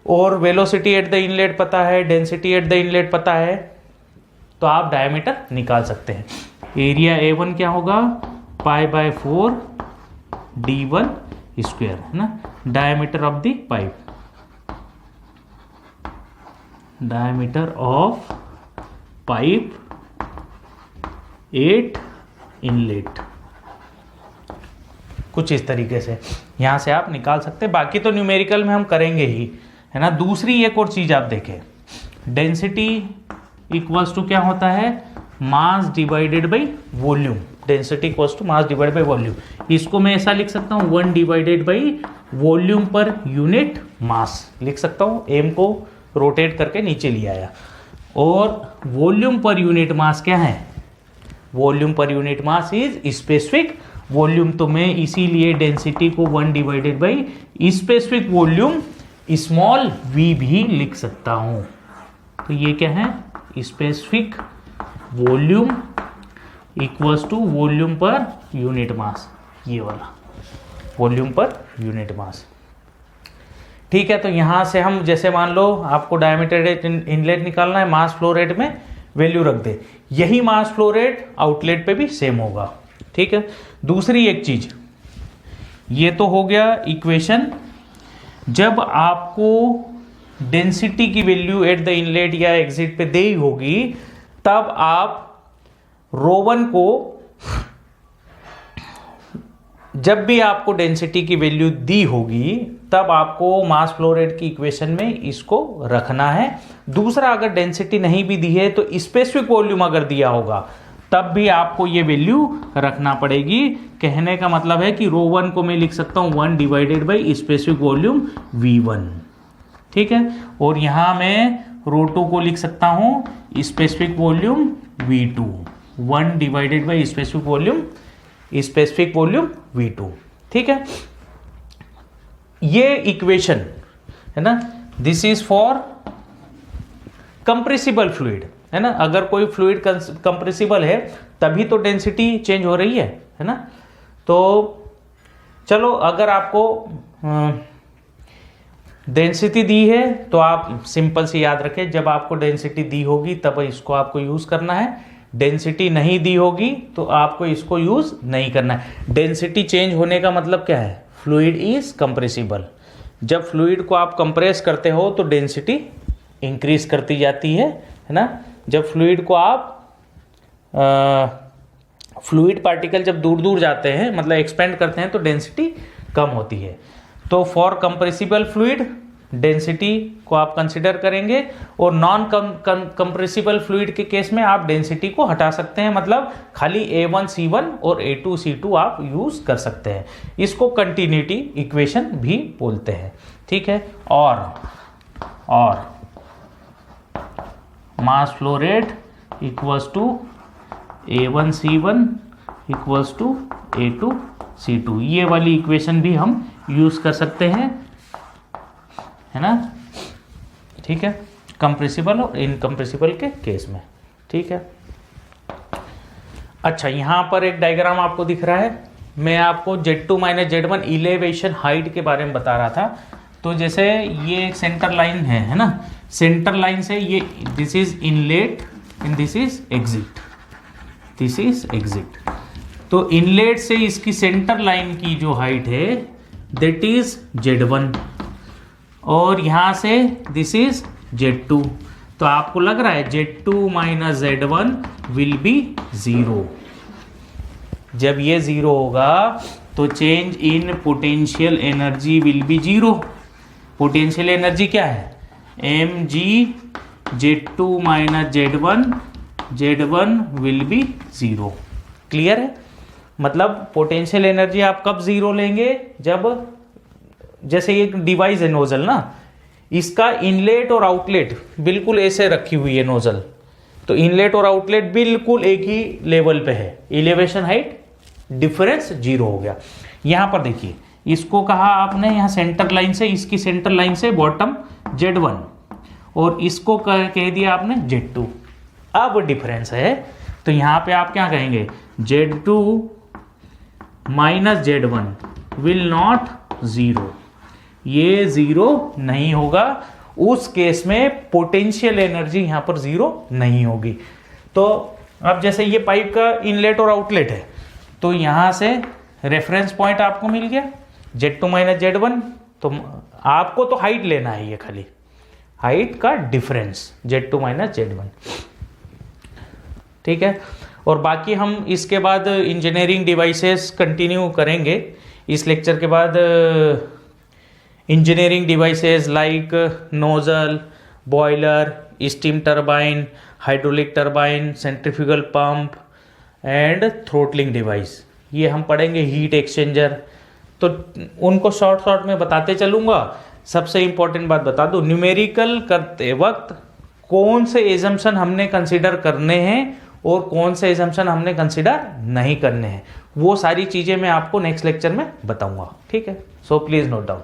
और वेलोसिटी एट द इनलेट पता है, डेंसिटी एट द इनलेट पता है, तो आप डायमीटर निकाल सकते हैं। एरिया A1 क्या होगा, π/4 D1 स्क्वायर, है ना, diameter of the pipe, diameter of pipe eight inlet. कुछ इस तरीके से यहां से आप निकाल सकते हैं, बाकी तो न्यूमेरिकल में हम करेंगे ही, है ना। दूसरी एक और चीज आप देखें, डेंसिटी इक्वल्स टू क्या होता है, mass divided by volume. Density equals to mass divided by volume. इसको मैं ऐसा लिख सकता हूँ 1 divided by volume per unit mass लिख सकता हूँ। एम को रोटेट करके नीचे ले आया, और वॉल्यूम पर यूनिट मास क्या है, volume per unit mass is specific volume. तो मैं इसीलिए डेंसिटी को 1 divided by specific volume small v भी लिख सकता हूं। तो ये क्या है, specific volume equals to volume per unit mass, ये वाला वॉल्यूम पर यूनिट मास। ठीक है, तो यहां से हम जैसे मान लो आपको डायमीटर इनलेट निकालना है, मास फ्लो रेट में वैल्यू रख दे, यही मास फ्लो रेट आउटलेट पे भी सेम होगा। ठीक है, दूसरी एक चीज, ये तो हो गया इक्वेशन। जब आपको डेंसिटी की वैल्यू एट द इनलेट या एग्जिट पे दे ही होगी, तब आप ρ1 को, जब भी आपको डेंसिटी की वैल्यू दी होगी तब आपको मास फ्लो रेट की इक्वेशन में इसको रखना है। दूसरा, अगर डेंसिटी नहीं भी दी है तो स्पेसिफिक वॉल्यूम अगर दिया होगा तब भी आपको ये वैल्यू रखना पड़ेगी। कहने का मतलब है कि ρ1 को मैं लिख सकता हूं 1 divided by specific volume V1। ठीक है, और यहां मैं ρ2 को लिख सकता हूं specific volume V2, 1 divided by specific volume V2। ठीक है, ये इक्वेशन है ना, this is for compressible fluid, है ना। अगर कोई फ्लूइड कंप्रेसिबल है तभी तो डेंसिटी चेंज हो रही है ना। तो चलो, अगर आपको डेंसिटी दी है तो आप सिंपल से याद रखें, जब आपको डेंसिटी दी होगी तब इसको आपको यूज़ करना है, डेंसिटी नहीं दी होगी तो आपको इसको यूज़ नहीं करना है। डेंसिटी चेंज होने का मतलब क्या है? Fluid is compressible. जब फ्लूइड को आप कंप्रेस करते हो तो डेंसिटी इंक्रीज करती जाती है ना। जब फ्लूइड को आप फ्लूइड पार्टिकल जब दूर दूर जाते हैं, मतलब एक्सपेंड करते हैं, तो डेंसिटी कम होती है। तो फॉर कंप्रेसिबल फ्लूइड डेंसिटी को आप कंसिडर करेंगे, और नॉन कंप्रेसिबल फ्लूइड के केस में आप डेंसिटी को हटा सकते हैं, मतलब खाली A1C1 और A2C2 आप यूज कर सकते हैं। इसको कंटिन्यूटी इक्वेशन भी बोलते हैं, ठीक है। और mass flow rate equals to A1C1 equals to A2C2, ये वाली इक्वेशन भी हम यूज कर सकते हैं, है ना, ठीक है, कंप्रेसिबल और इनकम्प्रेसिबल के केस में, ठीक है। अच्छा, यहां पर एक डायग्राम आपको दिख रहा है, मैं आपको Z2 minus Z1 elevation height के बारे में बता रहा था। तो जैसे ये एक सेंटर लाइन है ना, सेंटर लाइन से ये this is inlet and this is exit, this is exit. तो इनलेट से इसकी सेंटर लाइन की जो हाइट है दैट इज Z1, और यहां से दिस इज Z2। तो आपको लग रहा है Z2 minus Z1 will be 0। जब ये 0 होगा तो change in potential energy will be 0। Potential energy क्या है? mg Z2 minus Z1 will be 0। Clear है? मतलब पोटेंशियल एनर्जी आप कब 0 लेंगे? जब जैसे एक डिवाइस है नोजल ना, इसका इनलेट और आउटलेट बिल्कुल ऐसे रखी हुई है नोजल, तो इनलेट और आउटलेट बिल्कुल एक ही लेवल पे है, इलेवेशन हाइट डिफरेंस 0 हो गया। यहां पर देखिए, इसको कहा आपने यहां सेंटर लाइन से, इसकी सेंटर लाइन से बॉटम Z1, और इसको कह दिया आपने Z2। अब डिफरेंस है, तो यहां पे आप क्या कहेंगे? Z2 minus Z1 will not 0, ये 0 नहीं होगा। उस केस में पोटेंशियल एनर्जी यहां पर 0 नहीं होगी। तो अब जैसे ये पाइप का इनलेट और आउटलेट है, तो यहां से रेफरेंस पॉइंट आपको मिल गया Z2 माइनस Z1। तो आपको तो हाइट लेना है, ये खाली हाइट का डिफरेंस Z2 माइनस Z1, ठीक है। और बाकी हम इसके बाद इंजीनियरिंग डिवाइसेस कंटिन्यू करेंगे इस लेक्चर के बाद। Engineering devices like nozzle, boiler, steam turbine, hydraulic turbine, centrifugal pump and throttling device, ये हम पढ़ेंगे। हीट एक्सचेंजर, तो उनको शॉर्ट में बताते चलूँगा। सबसे इंपॉर्टेंट बात बता दूं, न्यूमेरिकल करते वक्त कौन से एजम्पशन हमने कंसिडर करने हैं और कौन से एजम्पशन हमने कंसिडर नहीं करने हैं, वो सारी चीज़ें मैं आपको नेक्स्ट लेक्चर में बताऊंगा, ठीक है। So please note down.